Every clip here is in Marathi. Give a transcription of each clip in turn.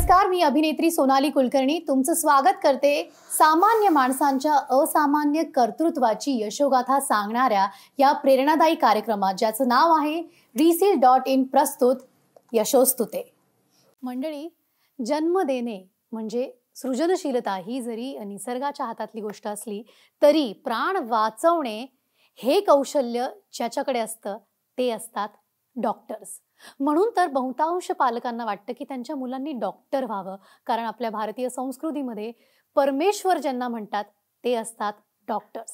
नमस्कार, मी अभिनेत्री सोनाली कुलकर्णी तुमचं स्वागत करते सामान्य माणसांच्या असामान्य कर्तृत्वाची यशोगाथा सांगणाऱ्या या प्रेरणादायी कार्यक्रमात, ज्याचं नाव आहे reseal.in प्रस्तुत यशोस्तुते. मंडळी, जन्म देणे म्हणजे सृजनशीलता ही जरी निसर्गाच्या हातातली गोष्ट असली तरी प्राण वाचवणे हे कौशल्य ज्याच्याकडे असतं ते असतात डॉक्टर्स. म्हणून तर बहुतांश पालकांना वाटतं की त्यांच्या मुलांनी डॉक्टर व्हावं, कारण आपल्या भारतीय संस्कृतीमध्ये परमेश्वर ज्यांना म्हणतात ते असतात डॉक्टर्स.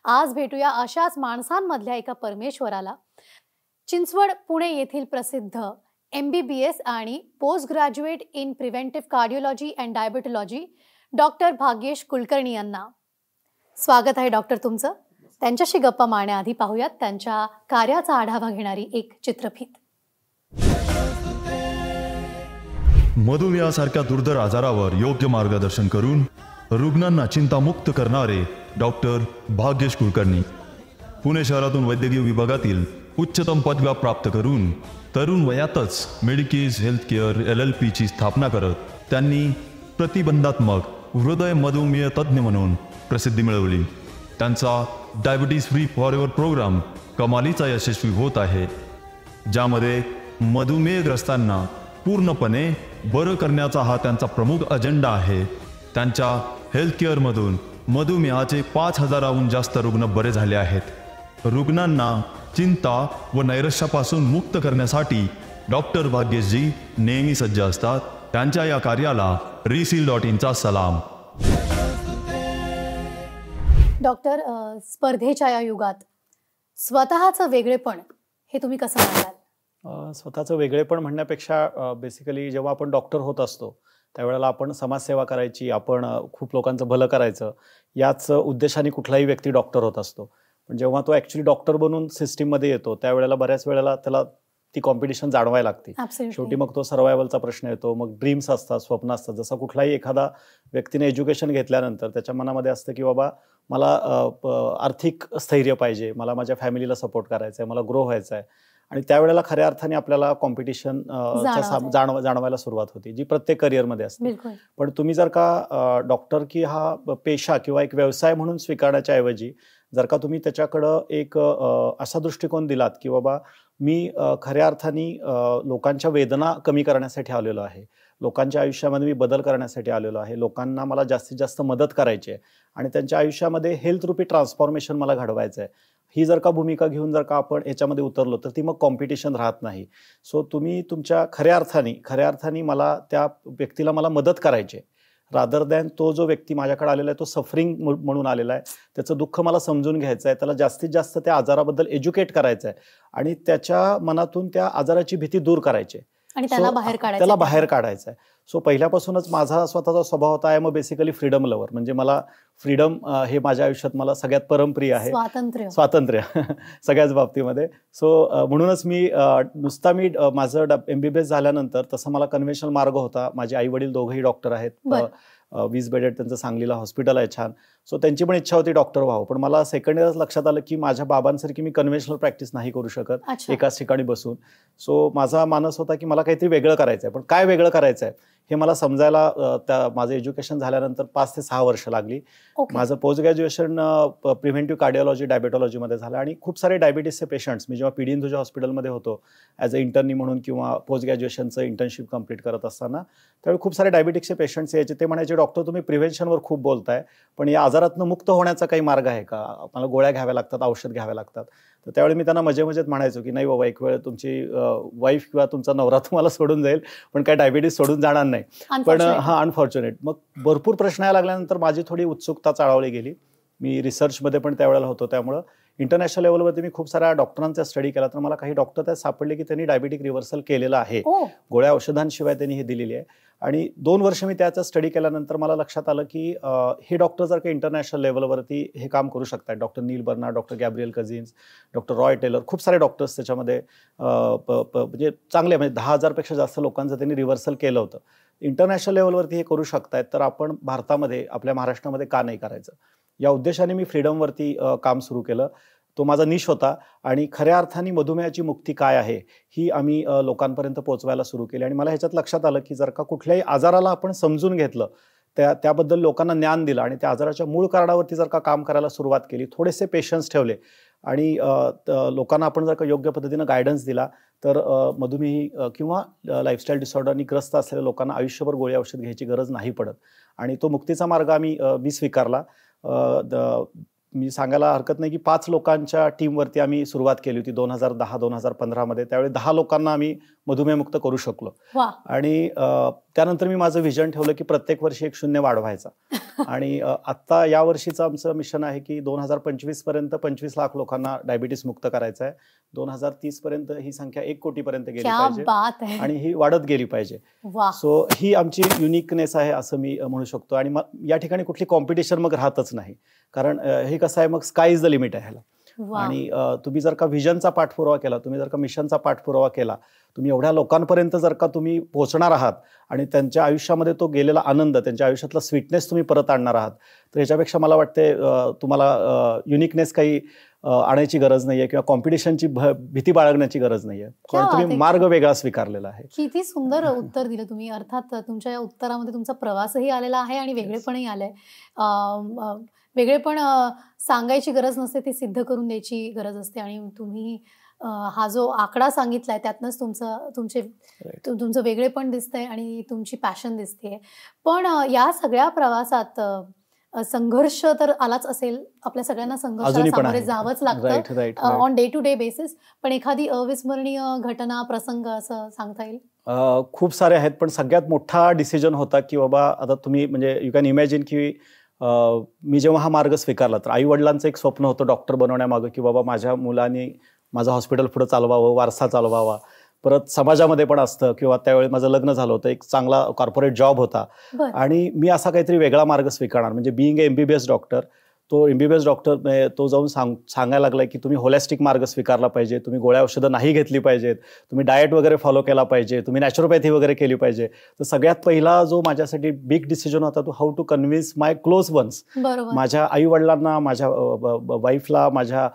आज भेटूया अशाच माणसांमधल्या एका परमेश्वराला. चिंचवड पुणे येथील प्रसिद्ध MBBS आणि post graduate in preventive cardiology and diabetology doctor Bhagyesh Kulkarni यांना स्वागत आहे डॉक्टर तुमचं. त्यांच्याशी गप्पा मारण्याआधी पाहूयात त्यांच्या कार्याचा आढावा घेणारी एक चित्रफीत. मधुमेहासारख्या दुर्धर आजारावर योग्य मार्गदर्शन करून रुग्णांना चिंतामुक्त करणारे डॉक्टर भाग्येश कुलकर्णी. पुणे शहरातून वैद्यकीय विभागातील उच्चतम पदव्या प्राप्त करून तरुण वयातच मेडिकेज हेल्थकेअर LLP ची स्थापना करत त्यांनी प्रतिबंधात्मक हृदय मधुमेह तज्ज्ञ म्हणून प्रसिद्धी मिळवली. त्यांचा डायबिटीज फ्री फॉरएव्हर प्रोग्राम कमालीचा यशस्वी होत आहे, ज्यामध्ये मधुमेहग्रस्तांना पूर्णपणे बरं करण्याचा हा त्यांचा प्रमुख अजेंडा आहे. त्यांच्या हेल्थकेअरमधून मधुमेहाचे 5,000हून जास्त रुग्ण बरे झाले आहेत. रुग्णांना चिंता व नैराश्यापासून मुक्त करण्यासाठी डॉक्टर भाग्येशजी नेहमी सज्ज असतात. त्यांच्या या कार्याला reseal.in चा सलाम. डॉक्टर, स्पर्धेच्या या युगात स्वतःचं वेगळेपण हे तुम्ही कसं मांडाल? स्वतःचं वेगळेपण म्हणण्यापेक्षा बेसिकली जेव्हा आपण डॉक्टर होत असतो त्यावेळेला आपण समाजसेवा करायची, आपण खूप लोकांचं भलं करायचं याच उद्देशाने कुठलाही व्यक्ती डॉक्टर होत असतो. पण जेव्हा तो ॲक्च्युली डॉक्टर बनून सिस्टीममध्ये येतो त्यावेळेला बऱ्याच वेळेला त्याला ती कॉम्पिटिशन जाणवायला लागते. शेवटी मग तो सर्वायवलचा प्रश्न येतो. मग ड्रीम्स असतात, स्वप्न असतात. जसं कुठलाही एखादा व्यक्तीने एज्युकेशन घेतल्यानंतर त्याच्या मनामध्ये असतं की बाबा मला आर्थिक स्थैर्य पाहिजे, मला माझ्या फॅमिलीला सपोर्ट करायचा आहे, मला ग्रो व्हायचं आहे. आणि त्यावेळेला खऱ्या अर्थाने आपल्याला कॉम्पिटिशन जाणवायला सुरुवात होती, जी प्रत्येक करिअरमध्ये असते. पण तुम्ही जर का डॉक्टर की हा पेशा किंवा एक व्यवसाय म्हणून स्वीकारण्याच्या ऐवजी जर का तुम्ही त्याच्याकडं एक असा दृष्टिकोन दिलात की बाबा मी खऱ्या अर्थाने लोकांच्या वेदना कमी करण्यासाठी आलेलो आहे, लोकांच्या आयुष्यामध्ये मी बदल करण्यासाठी आलेलो आहे, लोकांना मला जास्तीत जास्त मदत करायची आहे आणि त्यांच्या आयुष्यामध्ये हेल्थ रूपी ट्रान्सफॉर्मेशन मला घडवायचं आहे, ही जर का भूमिका घेऊन जर का आपण याच्यामध्ये उतरलो तर ती मग कॉम्पिटिशन राहत नाही. सो तुम्ही तुमच्या खऱ्या अर्थाने मला त्या व्यक्तीला मला मदत करायची आहे, रादर दॅन तो जो व्यक्ती माझ्याकडे आलेला आहे तो सफरिंग म्हणून आलेला आहे, त्याचं दुःख मला समजून घ्यायचं आहे, त्याला जास्तीत जास्त त्या आजाराबद्दल एज्युकेट करायचं आहे आणि त्याच्या मनातून त्या आजाराची भीती दूर करायची आहे आणि त्याला बाहेर काढायचं आहे. सो पहिल्यापासूनच माझा स्वतःचा स्वभाव होता आहे मग बेसिकली फ्रीडम लवर. म्हणजे मला फ्रीडम हे माझ्या आयुष्यात मला सगळ्यात परमप्रिय आहे, स्वातंत्र्य सगळ्याच बाबतीमध्ये. सो म्हणूनच मी माझं MBBS झाल्यानंतर तसं मला कन्व्हेन्शनल मार्ग होता. माझे आई वडील दोघंही डॉक्टर आहेत, 20 बेडेड त्यांचं सांगलीला हॉस्पिटल आहे छान. सो त्यांची पण इच्छा होती डॉक्टर व्हावं, पण मला सेकंड इयरच लक्षात आलं की माझ्या बाबांसारखी मी कन्व्हेन्शनल प्रॅक्टिस नाही करू शकत एकाच ठिकाणी बसून. सो माझा मानस होता की मला काहीतरी वेगळं करायचं आहे. पण काय वेगळं करायचं आहे हे मला समजायला माझं एज्युकेशन झाल्यानंतर 5 ते 6 वर्ष लागली. माझं पोस्ट ग्रॅज्युएशन प्रिव्हेंटिव्ह कार्डिओलॉजी डायबेटॉलॉजीमध्ये झालं आणि खूप सारे डायबिटीसचे पेशंट्स मी जेव्हा PD हिंदूच्या हॉस्पिटलमध्ये होतो ॲज अ इंटर्नी म्हणून किंवा पोस्ट ग्रॅज्युएशनचं इंटर्नशिप कंप्लीट करत असताना त्यावेळी खूप सारे डायबिटिक्सचे पेशंट्स यायचे. ते म्हणायचे डॉक्टर तुम्ही प्रिव्हेन्शनवर खूप बोलताय, पण या आजारातनं मुक्त होण्याचा काही मार्ग आहे का? मला गोळ्या घ्याव्या लागतात, औषध घ्याव्या लागतात. तर त्यावेळी मी त्यांना मजेत म्हणायचो की नाही बाबा, एक वेळ तुमची वाईफ किंवा तुमचा नवरा तुम्हाला सोडून जाईल पण काय डायबिटीस सोडून जाणार नाही. पण अनफॉर्च्युनेट. मग भरपूर प्रश्न यायला लागल्यानंतर माझी थोडी उत्सुकता चाळवली गेली. मी रिसर्चमध्ये पण त्यावेळेला होतो, त्यामुळं इंटरनॅशनल लेवलवरती मी खूप साऱ्या डॉक्टरांचा स्टडी केला. तर मला काही डॉक्टर त्यात सापडले की त्यांनी डायबिटिक रिव्हर्सल केलेलं आहे, गोळ्या औषधांशिवाय त्यांनी हे दिलेली आहे. आणि 2 वर्ष मी त्याचा स्टडी केल्यानंतर मला लक्षात आलं की हे डॉक्टर जर का इंटरनॅशनल लेवलवरती हे काम करू शकतात, doctor Neil Bernard, doctor Gabriel cousins, doctor Roy Taylor, खूप सारे डॉक्टर्स त्याच्यामध्ये म्हणजे चांगले, म्हणजे 10,000पेक्षा जास्त लोकांचं त्यांनी रिव्हर्सल केलं होतं. इंटरनॅशनल लेवलवरती हे करू शकतायत, तर आपण भारतामध्ये आपल्या महाराष्ट्रामध्ये का नाही करायचं, या उद्देशाने मी फ्रीडमवरती काम सुरू केलं. तो माझा निश होता आणि खऱ्या अर्थाने मधुमेहाची मुक्ती काय आहे ही आम्ही लोकांपर्यंत पोहोचवायला सुरू केली. आणि मला ह्याच्यात लक्षात आलं की जर का कुठल्याही आजाराला आपण समजून घेतलं, त्याबद्दल लोकांना ज्ञान दिलं आणि त्या आजाराच्या मूळ कारणावरती जर का काम करायला सुरुवात केली, थोडेसे पेशन्स ठेवले आणि लोकांना आपण जर का योग्य पद्धतीनं गायडन्स दिला, तर मधुमेही किंवा लाईफस्टाईल डिसऑर्डरनी ग्रस्त असलेल्या लोकांना आयुष्यभर गोळी औषध घ्यायची गरज नाही पडत. आणि तो मुक्तीचा मार्ग मी स्वीकारला. मी सांगायला हरकत नाही की 5 लोकांच्या टीमवरती आम्ही सुरुवात केली होती 2010-2015 मध्ये. त्यावेळी 10 लोकांना आम्ही मधुमेहमुक्त करू शकलो. आणि त्यानंतर मी माझं व्हिजन ठेवलं की प्रत्येक वर्षी 1 शून्य वाढवायचा. आणि आता या वर्षीचं आमचं मिशन आहे की 2025 पर्यंत 25 लाख लोकांना डायबिटीस मुक्त करायचं आहे. 2030 पर्यंत ही संख्या 1 कोटीपर्यंत गेली पाहिजे आणि ही वाढत गेली पाहिजे. सो ही आमची युनिकनेस आहे असं मी म्हणू शकतो. आणि या ठिकाणी कुठली कॉम्पिटिशन मग राहतच नाही, कारण हे कसं आहे, मग स्काय इज द लिमिट आहे ह्याला. आणि तुम्ही जर का व्हिजनचा पाठपुरावा केला, तुम्ही जर का मिशनचा पाठपुरावा केला, तुम्ही एवढ्या लोकांपर्यंत जर का तुम्ही पोहोचणार आहात आणि त्यांच्या आयुष्यामध्ये तो गेलेला आनंद, त्यांच्या आयुष्यातला स्वीटनेस तुम्ही परत आणणार आहात, तर याच्यापेक्षा मला वाटते तुम्हाला युनिकनेस काही आणायची गरज नाहीये किंवा कॉम्पिटिशनची भीती बाळगण्याची गरज नाहीये, कारण तुम्ही मार्ग वेगळा स्वीकारलेला आहे. किती सुंदर उत्तर दिलं तुम्ही. अर्थात तुमच्या या उत्तरामध्ये तुमचा प्रवासही आलेला आहे आणि वेगळेपणही आलंय. वेगळेपण सांगायची गरज नसते, ती सिद्ध करून द्यायची गरज असते. आणि तुम्ही हा जो आकडा सांगितलाय त्यातनंच तुमचं वेगळेपण दिसतंय आणि तुमची पॅशन दिसते. पण या सगळ्या प्रवासात संघर्ष तर आलाच असेल, आपल्या सगळ्यांना संघर्षाला सामोरे जावंच लागतं on day to day basis. पण एखादी अविस्मरणीय घटना, प्रसंग असं सांगता येईल? खूप सारे आहेत, पण सगळ्यात मोठा डिसिजन होता की बाबा आता तुम्ही म्हणजे यू कॅन इमॅजिन की मी जेव्हा हा मार्ग स्वीकारला, तर आई वडिलांचं एक स्वप्न होतं डॉक्टर बनवण्यामागं की बाबा माझ्या मुलांनी माझं हॉस्पिटल पुढे चालवावं, वारसा चालवावा. परत समाजामध्ये पण असतं किंवा त्यावेळी माझं लग्न झालं होतं, एक चांगला कॉर्पोरेट जॉब होता आणि मी असा काहीतरी वेगळा मार्ग स्वीकारणार. म्हणजे बिईंग ए MBBS डॉक्टर, तो MBBS डॉक्टर तो जाऊन सांगायला लागलाय की तुम्ही होलिस्टिक मार्ग स्वीकारला पाहिजे, तुम्ही गोळ्या औषधं नाही घेतली पाहिजेत, तुम्ही डाएट वगैरे फॉलो केला पाहिजे, तुम्ही नॅचरोपॅथी वगैरे केली पाहिजे. तर सगळ्यात पहिला जो माझ्यासाठी बिग डिसिजन होता तो how to convince my close ones, माझ्या आई वडिलांना, माझ्या वाईफला, माझ्या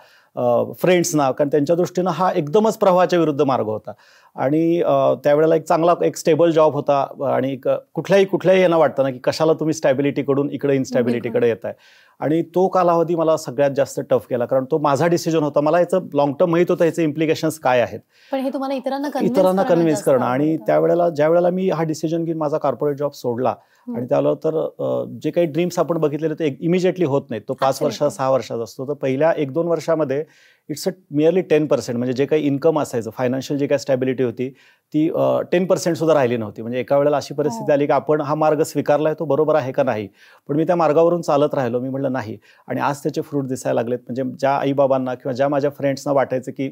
फ्रेंड्सना, कारण त्यांच्या दृष्टीनं हा एकदमच प्रवाहाच्या विरुद्ध मार्ग होता. आणि त्यावेळेला एक चांगला एक स्टेबल जॉब होता आणि कुठल्याही यांना वाटतं ना की कशाला तुम्ही स्टॅबिलिटीकडून इकडे इनस्टॅबिलिटीकडे येत आहे. आणि तो कालावधी मला सगळ्यात जास्त टफ केला, कारण तो माझा डिसिजन होता. मला याचं लॉंग टर्म माहित होतं याचे इम्प्लिकेशन्स काय आहेत, पण हे तुम्हाला इतरांना कन्व्हिन्स करणं. आणि ज्या वेळेला मी हा डिसिजन घेऊन माझा कॉर्पोरेट जॉब सोडला आणि त्याला तर जे काही ड्रीम्स आपण बघितलेले ते इमिजिएटली होत नाहीत, तो 5 वर्ष 6 वर्षाचा असतो. तर पहिल्या 1-2 वर्षामध्ये इट्स नियरली 10%, म्हणजे जे काही इन्कम असायचं, फायनान्शियल जे काही स्टॅबिलिटी होती ती 10% सुद्धा राहिली नव्हती. म्हणजे एका वेळेला अशी परिस्थिती आली की आपण हा मार्ग स्वीकारलाय, तो बरोबर आहे का नाही. पण मी त्या मार्गावरून चालत राहिलो. मी म्हटलं नाही. आणि आज त्याचे फ्रूट दिसायला लागलेत. म्हणजे ज्या आईबाबांना किंवा ज्या माझ्या फ्रेंड्सना वाटायचं की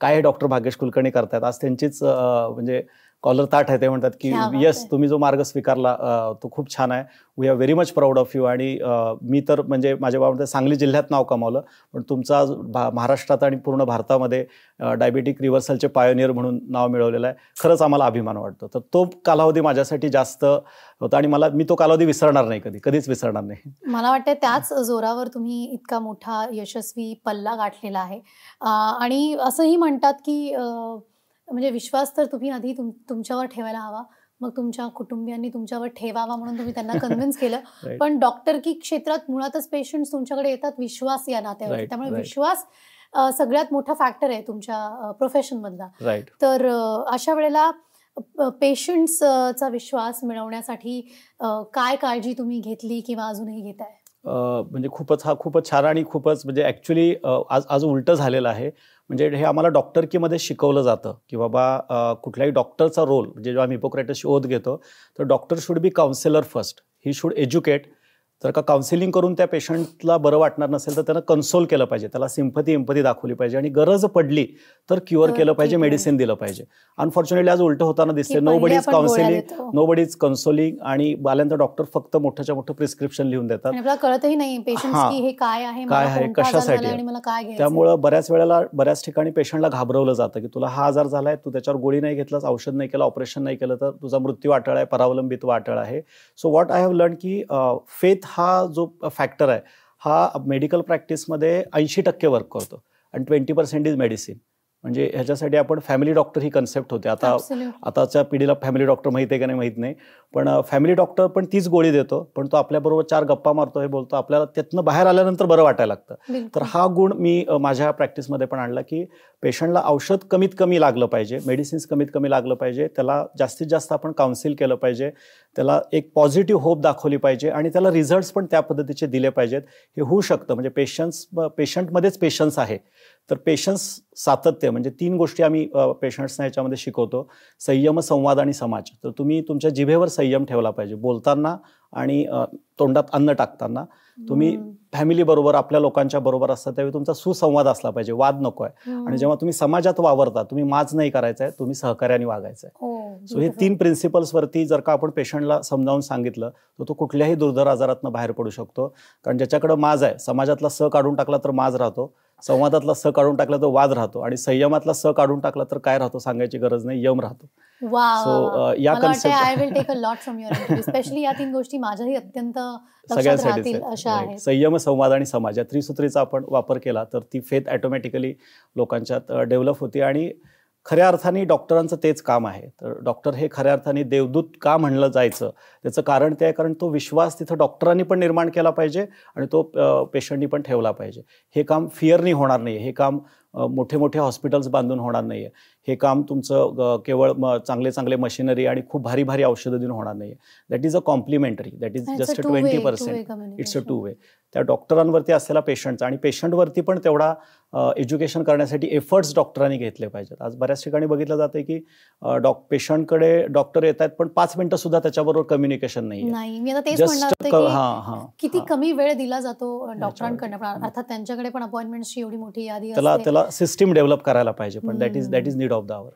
काय हे डॉक्टर भाग्येश कुलकर्णी करतायत, आज त्यांचीच म्हणजे कॉलर ताट आहे. ते म्हणतात की येस, तुम्ही जो मार्ग स्वीकारला तो खूप छान आहे, we are very much proud of you. आणि मी तर म्हणजे माझ्या बाबा सांगली जिल्ह्यात नाव कमावलं, पण तुमचा महाराष्ट्रात आणि पूर्ण भारतामध्ये डायबिटिक रिव्हर्सलचे पायोनियर म्हणून नाव मिळवलेलं आहे. खरंच आम्हाला अभिमान वाटतो. तर तो कालावधी माझ्यासाठी जास्त होता आणि मी तो कालावधी विसरणार नाही, कधीच विसरणार नाही. मला वाटतं त्याच जोरावर तुम्ही इतका मोठा यशस्वी पल्ला गाठलेला आहे. आणि असंही म्हणतात की म्हणजे विश्वास तर तुम्ही आधी तुमच्यावर ठेवायला हवा, मग तुमच्या कुटुंबियांनी तुमच्यावर ठेवावा म्हणून तुम्ही त्यांना कन्व्हिन्स केलं. पण डॉक्टरकी क्षेत्रात मुळातच पेशंट्स तुमच्याकडे येतात विश्वास या नात्यावर. त्यामुळे विश्वास सगळ्यात मोठा फॅक्टर आहे तुमच्या प्रोफेशन मधला. तर अशा वेळेला पेशंट्सचा विश्वास मिळवण्यासाठी काय काळजी तुम्ही घेतली किंवा अजूनही घेताय? म्हणजे खूपच छान आणि खूपच म्हणजे ॲक्च्युली आज उलटं झालेलं आहे. म्हणजे हे आम्हाला डॉक्टरकीमध्ये शिकवलं जातं की बाबा कुठल्याही डॉक्टरचा रोल म्हणजे जेव्हा आम्ही हिपोक्रेटसची ओथ घेतो तर doctor should be counsellor first, he should educate. जर का काउन्सिलिंग करून त्या पेशंटला बरं वाटणार नसेल तर त्यानं कन्सोल केलं पाहिजे, त्याला सिम्पथी एम्पथी दाखवली पाहिजे आणि गरज पडली तर क्युअर केलं पाहिजे, मेडिसिन दिलं पाहिजे. अनफॉर्च्युनेटली आज उलटं होताना दिसते. Nobody is counselling, nobody is consoling आणि बाल्यांचा डॉक्टर फक्त मोठ्याच्या मोठं प्रिस्क्रिप्शन लिहून देतात. आपल्याला कळतही नाही हे काय आहे, कशासाठी. त्यामुळं बऱ्याच ठिकाणी पेशंटला घाबरवलं जातं की तुला हा आजार झालाय, तू त्याच्यावर गोळी नाही घेतलास, औषध नाही केलं, ऑपरेशन नाही केलं तर तुझा मृत्यू अटळ आहे, परावलंबित्व अटळ आहे. So what I have learn की फेथ हा जो फॅक्टर आहे हा मेडिकल प्रॅक्टिसमध्ये 80% वर्क करतो. आणि 20% इज मेडिसिन. म्हणजे ह्याच्यासाठी आपण फॅमिली डॉक्टर ही कन्सेप्ट होते. आताच्या पिढीला फॅमिली डॉक्टर माहिती आहे का नाही माहित नाही, पण फॅमिली डॉक्टर पण तीच गोळी देतो, पण तो आपल्याबरोबर 4 गप्पा मारतो, हे बोलतो, आपल्याला त्यातनं बाहेर आल्यानंतर बरं वाटायला लागतं. तर हा गुण मी माझ्या प्रॅक्टिसमध्ये पण आणला की पेशंटला औषध कमीत कमी लागलं पाहिजे, मेडिसिन्स कमीत कमी लागलं पाहिजे, त्याला जास्तीत जास्त आपण काउन्सिल केलं पाहिजे, त्याला एक पॉझिटिव्ह होप दाखवली पाहिजे आणि त्याला रिझल्ट्स पण त्या पद्धतीचे दिले पाहिजेत. हे होऊ शकतं म्हणजे पेशंटमध्येच पेशन्स आहे. तर पेशन्स, सातत्य, म्हणजे 3 गोष्टी आम्ही पेशंट्सना याच्यामध्ये शिकवतो. संयम, संवाद आणि समाज. तर तुम्ही तुमच्या जिभेवर संयम ठेवला पाहिजे बोलताना आणि तोंडात अन्न टाकताना. तुम्ही फॅमिली बरोबर, आपल्या लोकांच्या बरोबर असता त्यावेळी तुमचा सुसंवाद असला पाहिजे, वाद नको आहे. आणि जेव्हा तुम्ही समाजात वावरता, तुम्ही माज नाही करायचा आहे, तुम्ही सहकार्याने वागायचं आहे. सो हे 3 प्रिन्सिपल्सवरती जर का आपण पेशंटला समजावून सांगितलं तर तो कुठल्याही दुर्धर आजारातनं बाहेर पडू शकतो. कारण ज्याच्याकडे माज आहे, समाजातला स काढून टाकला तर माज राहतो, संवादातला स काढून टाकला तर वाद राहतो, आणि संयमातला स काढून टाकला तर काय राहतो सांगायची गरज नाही, यम राहतो. या concept I will take a lot from your interview. Specially या 3 गोष्टी माझ्याही अत्यंत लक्षात राहतील अशा आहेत. संयम, संवाद आणि समाज या त्रिसूत्रीचा आपण वापर केला तर ती फेथ ऑटोमॅटिकली लोकांच्यात डेव्हलप होती. आणि खऱ्या अर्थाने डॉक्टरांचं तेच काम आहे. तर डॉक्टर हे खऱ्या अर्थाने देवदूत का म्हणलं जायचं, त्याचं कारण ते आहे कारण तो विश्वास तिथं डॉक्टरांनी पण निर्माण केला पाहिजे आणि तो पेशंटनी पण ठेवला पाहिजे. हे काम फिअरनी होणार नाही, हे काम मोठे मोठे हॉस्पिटल्स बांधून होणार नाही, हे काम तुमचं केवळ चांगले चांगले मशिनरी आणि खूप भारी भारी औषधं देऊन होणार नाही. That is a complementary, that is just 20%. It's a 2 way. त्या डॉक्टरांवरती असलेला पेशंटचा आणि पेशंटवरती पण तेवढा एज्युकेशन करण्यासाठी एफर्ट्स डॉक्टरांनी घेतले पाहिजेत. आज बऱ्याच ठिकाणी बघितलं जातं की पेशंटकडे डॉक्टर येत आहेत पण 5 मिनिटं सुद्धा त्याच्याबरोबर कम्युनिकेशन नाही. मी आता तेच म्हणणार, किती कमी वेळ दिला जातो डॉक्टरांकडनं. अर्थात त्यांच्याकडे पण अपॉइंटमेंटची एवढी मोठी यादी असते. त्याला सिस्टीम डेव्हलप करायला पाहिजे, पण that is need of the hour.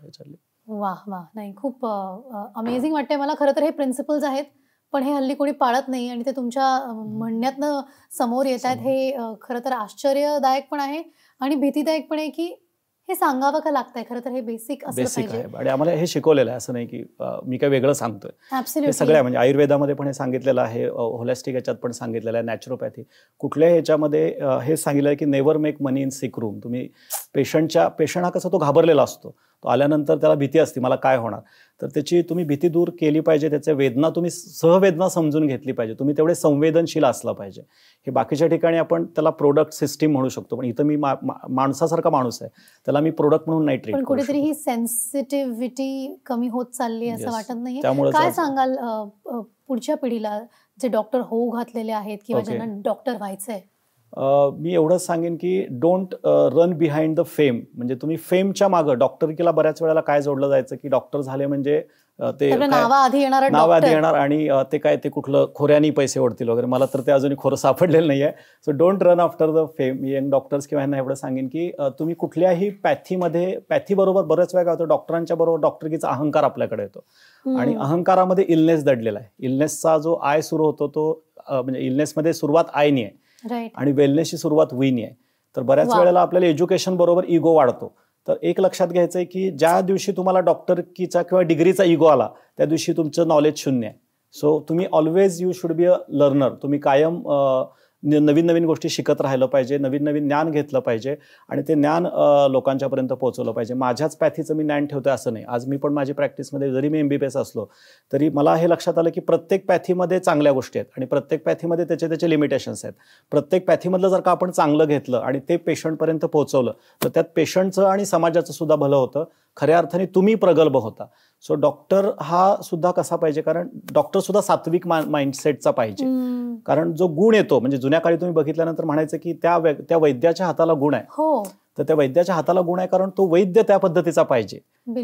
वाह, नाही, खूप अमेझिंग वाटतंय मला. खरं तर हे प्रिन्सिपल्स आहेत पण हे हल्ली कोणी पाळत नाही आणि ते तुमच्या म्हणण्यातनं समोर येत आहेत. हे खरं तर आश्चर्यदायक पण आहे आणि भीतीदायक पण आहे की हे सांगावं का लागतंय. खरं तर हे बेसिक असलं पाहिजे आणि आम्हाला हे शिकवलेलं आहे, असं नाही की मी काय वेगळं सांगतोय. हे सगळ्या म्हणजे आयुर्वेदामध्ये पण हे सांगितलेलं आहे, होलिस्टिक याच्यात पण सांगितलेलं आहे, नॅचरोपॅथी कुठल्याही ह्याच्यामध्ये हे सांगितलं आहे की never make money in sick room. तुम्ही पेशंट हा कसा तो घाबरलेला असतो, तो आल्यानंतर त्याला भीती असते मला काय होणार, तर त्याची तुम्ही भीती दूर केली पाहिजे. त्याच्या वेदना तुम्ही सहवेदना समजून घेतली पाहिजे, तुम्ही तेवढे संवेदनशील असला पाहिजे. हे बाकीच्या ठिकाणी आपण त्याला प्रोडक्ट सिस्टीम म्हणू शकतो, पण इथं मी माणसासारखा माणूस आहे, त्याला मी प्रोडक्ट म्हणून नाही ट्रीट. पण कुठेतरी ही सेन्सिटिव्हिटी कमी होत चालली असं वाटत नाहीये. काय सांगाल पुढच्या पिढीला जे डॉक्टर होऊ घातलेले आहेत किंवा ज्यांना डॉक्टर व्हायचंय? मी एवढंच सांगेन की don't run behind the fame. म्हणजे तुम्ही फेमच्या मागं, डॉक्टरकीला बऱ्याच वेळेला काय जोडलं जायचं की डॉक्टर झाले म्हणजे ते नाव आधी येणार आणि ते काय ते कुठलं खोऱ्यानी पैसे ओढतील वगैरे. मला तर ते अजूनही खोरं सापडलेलं नाही आहे. So don't run after the fame. Young doctors किंवा यांना एवढं सांगेन की तुम्ही कुठल्याही पॅथी बरोबर बऱ्याच वेळा काय होतं, डॉक्टरांच्या बरोबर डॉक्टरकीचा अहंकार आपल्याकडे येतो आणि अहंकारामध्ये इलनेस दडलेला आहे. इलनेसचा जो आय सुरू होतो तो म्हणजे इलनेसमध्ये सुरुवात आयनी आहे आणि वेलनेसची सुरुवात वीनी आहे. तर बऱ्याच वेळेला आपल्याला एज्युकेशन बरोबर इगो वाढतो. तर एक लक्षात घ्यायचंय की ज्या दिवशी तुम्हाला डॉक्टरकीचा किंवा डिग्रीचा इगो आला त्या दिवशी तुमचं नॉलेज 0 आहे. सो तुम्ही always you should be a learner. तुम्ही कायम नवीन नवीन गोष्टी शिकत राहिलं पाहिजे, नवीन नवीन ज्ञान घेतलं पाहिजे आणि ते ज्ञान लोकांच्यापर्यंत पोहोचवलं पाहिजे. माझ्याच पॅथीचं मी ज्ञान ठेवतोय असं नाही. आज मी पण माझी प्रॅक्टिसमध्ये जरी मी MBBS असलो तरी मला हे लक्षात आलं की प्रत्येक पॅथीमध्ये चांगल्या गोष्टी आहेत आणि प्रत्येक पॅथीमध्ये त्याचे लिमिटेशन्स आहेत. प्रत्येक पॅथीमधलं जर का आपण चांगलं घेतलं आणि ते पेशंटपर्यंत पोहोचवलं तर त्यात पेशंटचं आणि समाजाचं सुद्धा भलं होतं. खऱ्या अर्थाने तुम्ही प्रगल्भ होता. सो डॉक्टर हा सुद्धा कसा पाहिजे, कारण डॉक्टर सुद्धा सात्विक माइंडसेटचा पाहिजे. कारण जो गुण येतो, म्हणजे जुन्या काळी तुम्ही बघितल्यानंतर म्हणायचं की त्या वैद्याच्या हाताला गुण आहे. तर त्या वैद्याच्या हाताला गुण आहे कारण तो वैद्य त्या पद्धतीचा पाहिजे.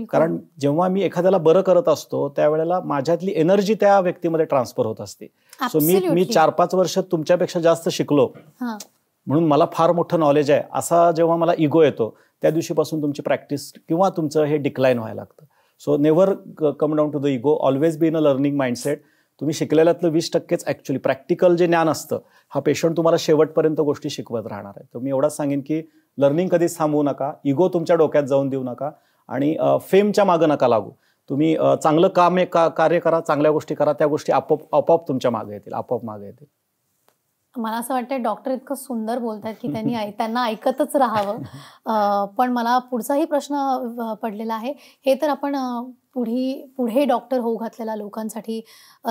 कारण जेव्हा मी एखाद्याला बरं करत असतो त्यावेळेला माझ्यातली एनर्जी त्या व्यक्तीमध्ये ट्रान्सफर होत असते. सो मी 4-5 वर्ष तुमच्यापेक्षा जास्त शिकलो म्हणून मला फार मोठं नॉलेज आहे असा जेव्हा मला इगो येतो त्या दिवशीपासून तुमची प्रॅक्टिस किंवा तुमचं हे डिक्लाइन व्हायला लागतं. So never come down to the ego, always be in a learning mindset. तुम्ही शिकलेल्यातलं 20%च ऍक्च्युली प्रॅक्टिकल जे ज्ञान असतं हा पेशंट तुम्हाला शेवटपर्यंत गोष्टी शिकवत राहणार आहे. तर मी एवढंच सांगेन की लर्निंग कधीच थांबवू नका, इगो तुमच्या डोक्यात जाऊन देऊ नका आणि फेमच्या मागं नका लागू. तुम्ही चांगलं कार्य करा, चांगल्या गोष्टी करा, त्या गोष्टी आपोआप तुमच्या मागे येतील, आपोआप मागे येतील. मला असं वाटतं डॉक्टर इतकं सुंदर बोलतात की त्यांना ऐकतच राहावं. पण मला पुढचाही प्रश्न पडलेला आहे. हे तर आपण पुढे डॉक्टर होऊ घातलेल्या लोकांसाठी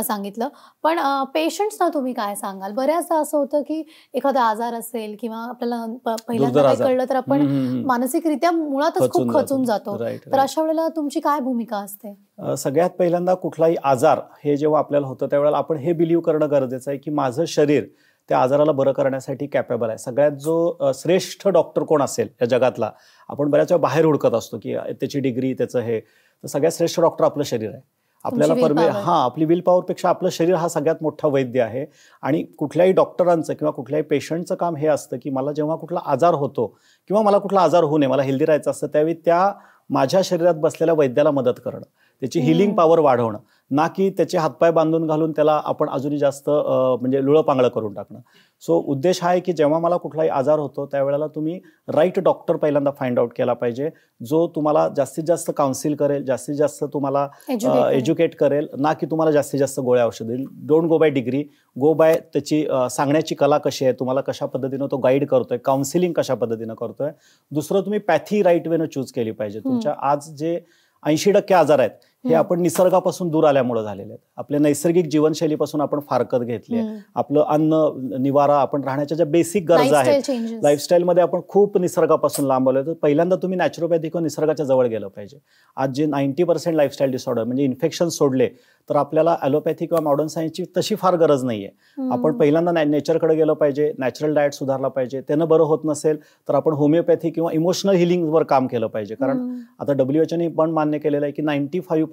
सांगितलं. पण पेशंट्सना तुम्ही काय सांगाल? बऱ्याचदा असं होतं की एखादा आजार असेल किंवा आपल्याला पहिल्यांदा काही कळलं तर आपण मानसिकरित्या मुळातच खूप खचून जातो. तर अशा वेळेला तुमची काय भूमिका असते? सगळ्यात पहिल्यांदा कुठलाही आजार हे जेव्हा आपल्याला होतं त्यावेळेला आपण हे बिलीव्ह करणं गरजेचं आहे की माझं शरीर त्या आजाराला बरं करण्यासाठी कॅपेबल आहे. सगळ्यात जो श्रेष्ठ डॉक्टर कोण असेल या जगातला, आपण बऱ्याच वेळा बाहेर हुडकत असतो की त्याची डिग्री, त्याचं हे, तर सगळ्यात श्रेष्ठ डॉक्टर आपलं शरीर आहे. आपल्याला आपली विल पॉवरपेक्षा आपलं शरीर हा सगळ्यात मोठा वैद्य आहे. आणि कुठल्याही डॉक्टरांचं किंवा कुठल्याही पेशंटचं काम हे असतं की मला जेव्हा कुठला आजार होतो किंवा मला कुठला आजार होऊ नये, मला हेल्दी राहायचं असतं, त्यावेळी त्या माझ्या शरीरात बसलेल्या वैद्याला मदत करणं, त्याची हिलिंग पॉवर वाढवणं, ना की त्याचे हातपाय बांधून घालून त्याला आपण अजूनही जास्त म्हणजे लुळंपांगळं करून टाकणं. सो उद्देश हा आहे की जेव्हा मला कुठलाही आजार होतो त्यावेळेला तुम्ही राईट डॉक्टर पहिल्यांदा फाइंड आउट केला पाहिजे, जो तुम्हाला जास्तीत जास्त काउन्सिल करेल, जास्तीत जास्त तुम्हाला एज्युकेट करेल, ना की तुम्हाला जास्तीत जास्त गोळ्या औषध देईल. Don't go by degree, go by त्याची सांगण्याची कला कशी आहे, तुम्हाला कशा पद्धतीनं तो गाईड करतोय, काउन्सिलिंग कशा पद्धतीनं करतोय. दुसरं, तुम्ही पॅथी राईट वेनं चूज केली पाहिजे. तुमच्या आज जे 80% आजार आहेत हे आपण निसर्गापासून दूर आल्यामुळे झालेले आहेत. आपल्या नैसर्गिक जीवनशैलीपासून आपण फारकत घेतली आहे. आपलं अन्न, निवारा, आपण राहण्याच्या ज्या बेसिक गरजा आहेत, लाईफस्टाईलमध्ये आपण खूप निसर्गापासून लांब आलोय. तर पहिल्यांदा तुम्ही नॅचरोपॅथी किंवा निसर्गाच्या जवळ गेलं पाहिजे. आज जे 90% लाईफस्टाईल डिसऑर्डर म्हणजे इन्फेक्शन सोडले तर आपल्याला ॲलोपॅथी किंवा मॉडर्न सायन्सची तशी फार गरज नाहीये. आपण पहिल्यांदा नेचरकडे गेलं पाहिजे, नॅचरल डाएट सुधारला पाहिजे. त्यानं बरं होत नसेल तर आपण होमिओपॅथी किंवा इमोशनल हिलिंगवर काम केलं पाहिजे. कारण आता WHO पण मान्य केलेलं आहे की 95%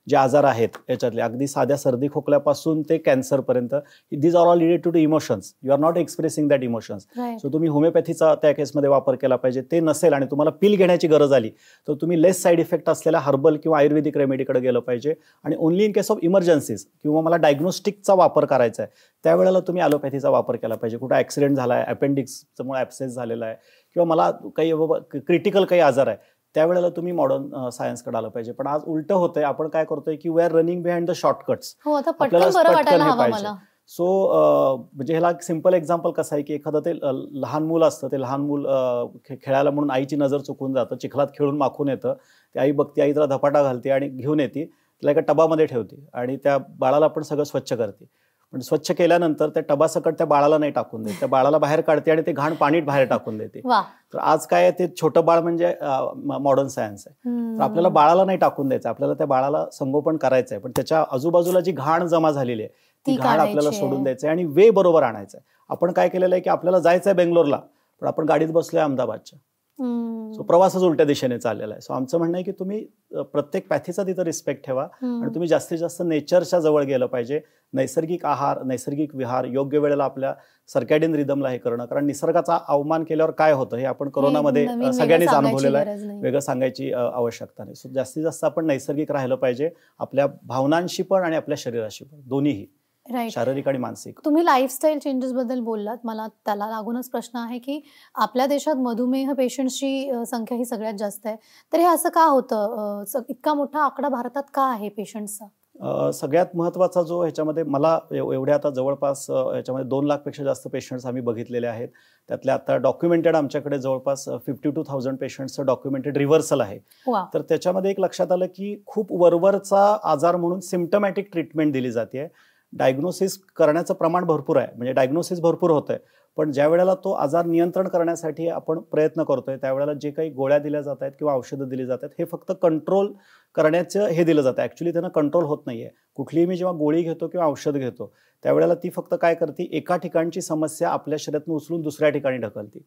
जे आजार आहेत याच्यातले, अगदी साध्या सर्दी खोकल्यापासून ते कॅन्सरपर्यंत, these are all related to emotions. You are not expressing that emotions. So तुम्ही होमिओपॅथीचा त्या केसमध्ये वापर केला पाहिजे. ते नसेल आणि तुम्हाला पिल घेण्याची गरज आली तर तुम्ही लेस साईड इफेक्ट असलेल्या हर्बल किंवा आयुर्वेदिक रेमेडीकडे गेलं पाहिजे. आणि only in case of emergencies किंवा मला डायग्नोस्टिकचा वापर करायचा आहे त्यावेळेला तुम्ही ॲलोपॅथीचा वापर केला पाहिजे. कुठं ॲक्सिडेंट झाला आहे, अपेंडिक्समुळे ॲब्सेस झालेला आहे किंवा मला काही क्रिटिकल काही आजार आहे, त्यावेळेला तुम्ही मॉडर्न सायन्सकडे आलं पाहिजे. पण आज उलट होतंय, आपण काय करतोय की we are running behind the shortcuts. So म्हणजे ह्याला एक सिम्पल एक्झाम्पल कसं आहे की एखादं ते लहान मूल असतं, ते लहान मूल खेळायला म्हणून आईची नजर चुकून जातं, चिखलात खेळून माखून येतं. ती आई बघते, आई त्याला धपाटा घालते आणि घेऊन येते, त्याला एका टबामध्ये ठेवते आणि त्या बाळाला पण सगळं स्वच्छ करते. पण स्वच्छ केल्यानंतर त्या टबासकट त्या बाळाला नाही टाकून देते, त्या बाळाला बाहेर काढते आणि ते घाण पाणीत बाहेर टाकून देते. तर आज काय ते छोटं बाळ म्हणजे मॉडर्न सायन्स आहे. तर आपल्याला बाळाला नाही टाकून द्यायचं, आपल्याला त्या बाळाला संगोपन करायचंय. पण त्याच्या आजूबाजूला जी घाण जमा झालेली आहे ती घाण आपल्याला सोडून द्यायचंय आणि वे बरोबर आणायचंय. आपण काय केलेलं आहे की आपल्याला जायचंय बेंगलोरला, पण आपण गाडीत बसलोय अहमदाबादच्या. सो प्रवासच उलट्या दिशेने चाललेला आहे. सो आमचं म्हणणं आहे की तुम्ही प्रत्येक पॅथीचा तिथं रिस्पेक्ट ठेवा आणि तुम्ही जास्तीत जास्त नेचरच्या जवळ गेलं पाहिजे. नैसर्गिक आहार, नैसर्गिक विहार, योग्य वेळेला आपल्या सर्कॅडियन रिदमला हे करणं. कारण निसर्गाचा अवमान केल्यावर काय होतं हे आपण कोरोनामध्ये सगळ्यांनीच अनुभवलेलं आहे, वेगळं सांगायची आवश्यकता नाही. सो जास्तीत जास्त आपण नैसर्गिक राहिलं पाहिजे, आपल्या भावनांशी पण आणि आपल्या शरीराशी पण, दोन्हीही, शारीरिक आणि मानसिक. तुम्ही लाईफस्टाईल चेंजेस बद्दल बोललात, मला त्याला लागूनच प्रश्न आहे की आपल्या देशात मधुमेह पेशंट्सची संख्या ही सगळ्यात जास्त आहे, तर हे असं का होतं? इतका मोठा आकडा भारतात का आहे पेशंट्सचा? सगळ्यात महत्त्वाचा जो ह्याच्यामध्ये मला एवढ्या आता जवळपास ह्याच्यामध्ये 2 लाखपेक्षा जास्त पेशंट्स आम्ही बघितलेले आहेत. त्यातल्या आता डॉक्युमेंटेड आमच्याकडे जवळपास 52,000 पेशंट्सचं डॉक्युमेंटेड रिव्हर्सल आहे. तर त्याच्यामध्ये एक लक्षात आलं की खूप वरवरचा आजार म्हणून सिम्पटमॅटिक ट्रीटमेंट दिली जाते. डायग्नोसिस करण्याचं प्रमाण भरपूर आहे, म्हणजे डायग्नोसिस भरपूर होत आहे, पण ज्या वेळेला तो आजार नियंत्रण करण्यासाठी आपण प्रयत्न करतोय त्यावेळेला जे काही गोळ्या दिल्या जात आहेत किंवा औषधं दिली जात आहेत हे फक्त कंट्रोल करण्याचं हे दिलं जातं. ॲक्च्युली त्यांना कंट्रोल होत नाहीये. कुठलीही मी जेव्हा गोळी घेतो किंवा औषध घेतो त्यावेळेला ती फक्त काय करते, एका ठिकाणची समस्या आपल्या शरीरातून उचलून दुसऱ्या ठिकाणी ढकलते.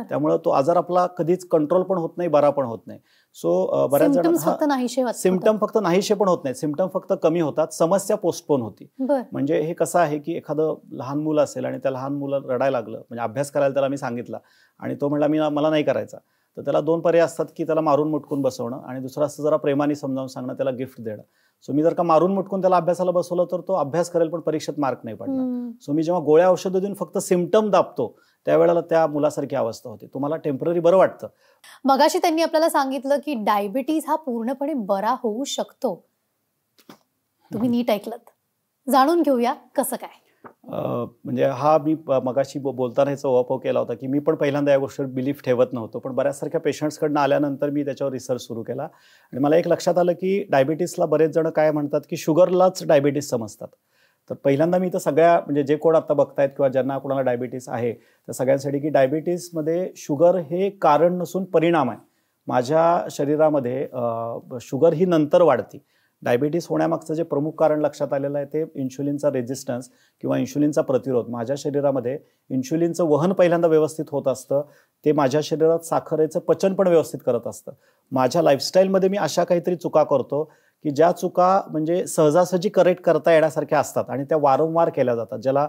त्यामुळे तो आजार आपला कधीच कंट्रोल पण होत नाही, बरा पण होत नाही. सो बऱ्याच जणांना सिम्पटम फक्त नाहीशे पण होत नाही, सिम्पटम फक्त कमी होतात, समस्या पोस्टपोन होती. म्हणजे हे कसं आहे की एखादं लहान मुलं असेल आणि त्या लहान मुलं रडायला लागलं, म्हणजे अभ्यास करायला त्याला मी सांगितलं आणि तो म्हणला मला नाही करायचा, तर त्याला 2 पर्याय असतात की त्याला मारून मुटकून बसवणं आणि दुसरं असतं जरा प्रेमाने समजावून सांगणं, त्याला गिफ्ट देणं. सो मी जर का मारून मुटकून त्याला अभ्यासाला बसवलं तर तो अभ्यास करेल पण परीक्षेत मार्क नाही पडणार. सो मी जेव्हा गोळ्या औषधं देऊन फक्त सिम्पटम दाबतो त्यावेळेला त्या मुलासारखी अवस्था होते, तुम्हाला टेम्पररी बरं वाटतं. मगाशी त्यांनी आपल्याला सांगितलं की डायबिटीज हा पूर्णपणे बरा होऊ शकतो. तुम्ही नीट ऐकलत, जाणून घेऊया कसं काय. म्हणजे हा मी मगाशी बोलताना ह्याचा उहापोह केला होता की मी पण पहिल्यांदा या गोष्टीवर बिलीफ ठेवत नव्हतो, पण बऱ्याचसारख्या पेशंट्सकडनं आल्यानंतर मी त्याच्यावर रिसर्च सुरू केला आणि मला एक लक्षात आलं की डायबिटीसला बरेच जण काय म्हणतात की शुगरलाच डायबिटीस समजतात. तर पहिल्यांदा मी तर सगळ्या म्हणजे जे कोण आता बघतायत किंवा ज्यांना कोणाला डायबिटीस आहे त्या सगळ्यांसाठी की डायबिटीसमध्ये शुगर हे कारण नसून परिणाम आहे. माझ्या शरीरामध्ये शुगर ही नंतर वाढती. डायबिटीस होण्यामागचं जे प्रमुख कारण लक्षात आलेलं आहे ते इन्शुलिनचा रेजिस्टन्स किंवा इन्शुलिनचा प्रतिरोध. माझ्या शरीरामध्ये इन्शुलिनचं वहन पहिल्यांदा व्यवस्थित होत असतं, ते माझ्या शरीरात साखरेचं पचन पण व्यवस्थित करत असतं. माझ्या लाईफस्टाईलमध्ये मी अशा काहीतरी चुका करतो की ज्या चुका म्हणजे सहजासहजी करेक्ट करता येण्यासारख्या असतात आणि त्या वारंवार केल्या जातात, ज्याला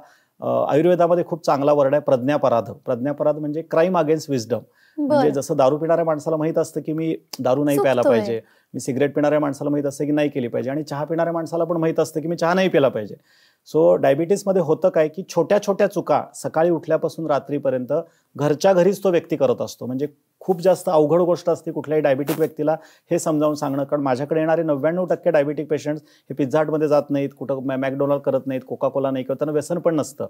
आयुर्वेदामध्ये खूप चांगला वर्ड आहे प्रज्ञापराध. प्रज्ञापराध म्हणजे क्राईम अगेन्स्ट विजडम. म्हणजे जसं दारू पिणाऱ्या माणसाला माहित असतं की मी दारू नाही प्यायला पाहिजे, मी सिगरेट पिणाऱ्या माणसाला माहित असतं की नाही केली पाहिजे, आणि चहा पिणाऱ्या माणसाला पण माहित असतं की मी चहा नाही पिला पाहिजे. सो डायबिटीसमध्ये होतं काय की छोट्या छोट्या चुका सकाळी उठल्यापासून रात्रीपर्यंत घरच्या घरीच तो व्यक्ती करत असतो. म्हणजे खूप जास्त अवघड गोष्ट असते कुठल्याही डायबिटिक व्यक्तीला हे समजावून सांगणं, कारण माझ्याकडे येणारे 99% डायबिटिक पेशंट्स हे पिझ्झा हटमध्ये जात नाहीत, कुठं मॅकडोनाल्ड करत नाहीत, कोका कोला नाही करत, त्यांना व्यसन पण नसतं.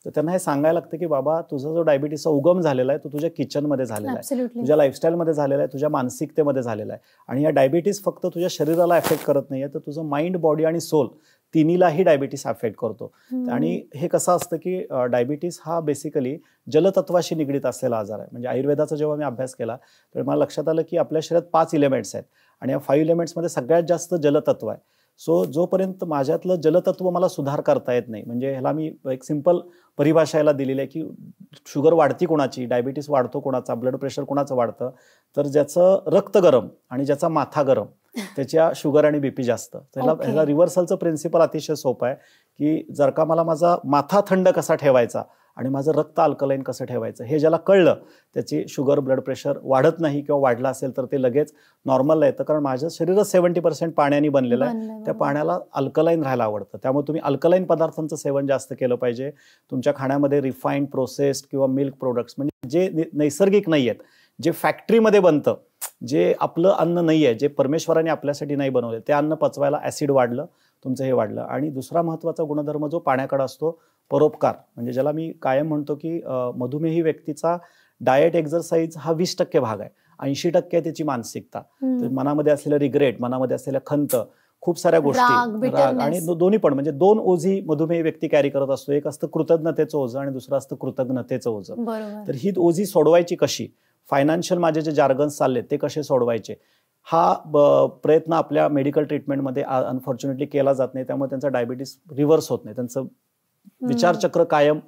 तर त्यांना हे सांगायला लागतं की बाबा तुझा जो डायबिटीसचा उगम झालेला आहे तो तुझ्या किचनमध्ये झालेला आहे, तुझ्या लाईफस्टाईलमध्ये झालेला आहे, तुझ्या मानसिकतेमध्ये झालेला आहे. आणि या डायबिटीस फक्त तुझ्या शरीराला अफेक्ट करत नाहीये, तर तुझं माइंड, बॉडी आणि सोल तिन्हीलाही डायबिटीस अफेक्ट करतो. आणि हे कसं असतं की डायबिटीस हा बेसिकली जलतत्वाशी निगडीत असलेला आजार आहे. म्हणजे आयुर्वेदाचा जेव्हा मी अभ्यास केला तर मला लक्षात आलं की आपल्या शरीरात 5 एलिमेंट्स आहेत आणि या 5 एलिमेंट्समध्ये सगळ्यात जास्त जलतत्व आहे. सो जोपर्यंत माझ्यातलं जलतत्व मला सुधार करता येत नाही, म्हणजे ह्याला मी एक सिंपल परिभाषा याला दिलेली आहे की शुगर वाढती कोणाची, डायबिटीस वाढतो कोणाचा, ब्लड प्रेशर कोणाचं वाढतं, तर ज्याचं रक्त गरम आणि ज्याचा माथा गरम त्याच्या शुगर आणि बीपी जास्त. तर ह्याला रिव्हर्सलचं प्रिन्सिपल अतिशय सोपं आहे की जर का मला माझा माथा थंड कसा ठेवायचा आणि माझं रक्त अल्कलाईन कसं ठेवायचं हे ज्याला कळलं त्याची शुगर, ब्लड प्रेशर वाढत नाही, किंवा वाढला असेल तर ते लगेच नॉर्मलला येतं. कारण माझं शरीरच 70% पाण्याने बनलेलं आहे, त्या पाण्याला अल्कलाईन राहायला आवडतं. त्यामुळे तुम्ही अल्कलाईन पदार्थांचं सेवन जास्त केलं पाहिजे. तुमच्या खाण्यामध्ये रिफाईंड, प्रोसेस्ड किंवा मिल्क प्रोडक्ट्स म्हणजे जे नैसर्गिक नाही आहेत, जे फॅक्टरीमध्ये बनतं, जे आपलं अन्न नाही आहे, जे परमेश्वराने आपल्यासाठी नाही बनवले, ते अन्न पचवायला ॲसिड वाढलं, तुमचं हे वाढलं. आणि दुसरा महत्त्वाचा गुणधर्म जो पाण्याकडे असतो परोपकार, म्हणजे ज्याला मी कायम म्हणतो की मधुमेही व्यक्तीचा डाएट एक्झरसाइज हा 20% भाग आहे, 80% आहे त्याची मानसिकता. तर मनामध्ये असलेलं रिग्रेट, मनामध्ये असलेल्या खंत, खूप साऱ्या गोष्टी, राग आणि दोन्ही पण, म्हणजे 2 ओझी मधुमेही व्यक्ती कॅरी करत असतो. एक असतं कृतज्ञतेचं ओझं आणि दुसरं असतं कृतज्ञतेचं ओझं. तर ही ओझी सोडवायची कशी, फायनान्शियल माझे जे जार्गन्स चालले ते कसे सोडवायचे, हा प्रयत्न आपल्या मेडिकल ट्रीटमेंटमध्ये अनफॉर्च्युनेटली केला जात नाही. त्यामुळे त्यांचा डायबिटीस रिव्हर्स होत नाही, त्यांचं विचारचक्र कायम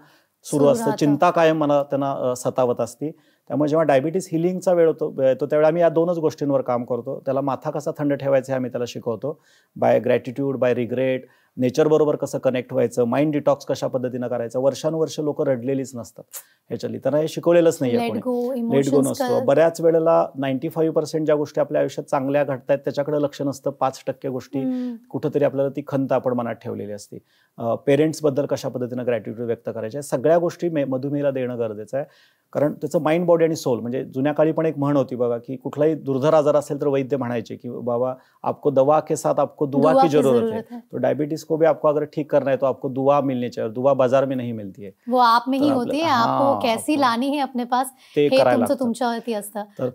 सुरू असतं, चिंता कायम मला त्यांना सतावत असते. त्यामुळे जेव्हा डायबिटीस हिलिंगचा वेळ येतो त्यावेळी आम्ही या 2च गोष्टींवर काम करतो. त्याला माथा कसा थंड ठेवायचा हे आम्ही त्याला शिकवतो, बाय ग्रॅटिट्यूड, बाय रिग्रेट, नेचरबरोबर कसं कनेक्ट व्हायचं, माइंड डिटॉक्स कशा पद्धतीनं करायचं. वर्षानुवर्ष लोक रडलेलीच नसतात ह्याच्याली, त्यांना हे शिकवलेलंच नाही आहे कोणी. लेट गो नसतो. बऱ्याच वेळेला 95% ज्या गोष्टी आपल्या आयुष्यात चांगल्या घडतायत त्याच्याकडे लक्ष नसतं. 5% गोष्टी कुठंतरी आपल्याला ती खंत आपण मनात ठेवलेली असते. पेरेंट्सबद्दल कशा पद्धतीनं ग्रॅटिट्यूड व्यक्त करायचे, सगळ्या गोष्टी मधुमेहीला देणं गरजेचं आहे. कारण त्याचं माइंड, बॉडी आणि सोल, म्हणजे जुन्या काळी पण एक म्हण होती बघा की कुठलाही दुर्धर आजार असेल तर वैद्य म्हणायचे की बाबा आपको दवा के साथ आपको दुआ की जरूरत है. तो डायबिटीज को भी आपको अगर ठीक करना है तो आपको दुआ मिलनी चाहिए, और दुआ बाजार में नहीं मिलती है, वो आप में ही होती है. आपको कैसी लानी है अपने पास हे तुमच्यावरती असतं. तर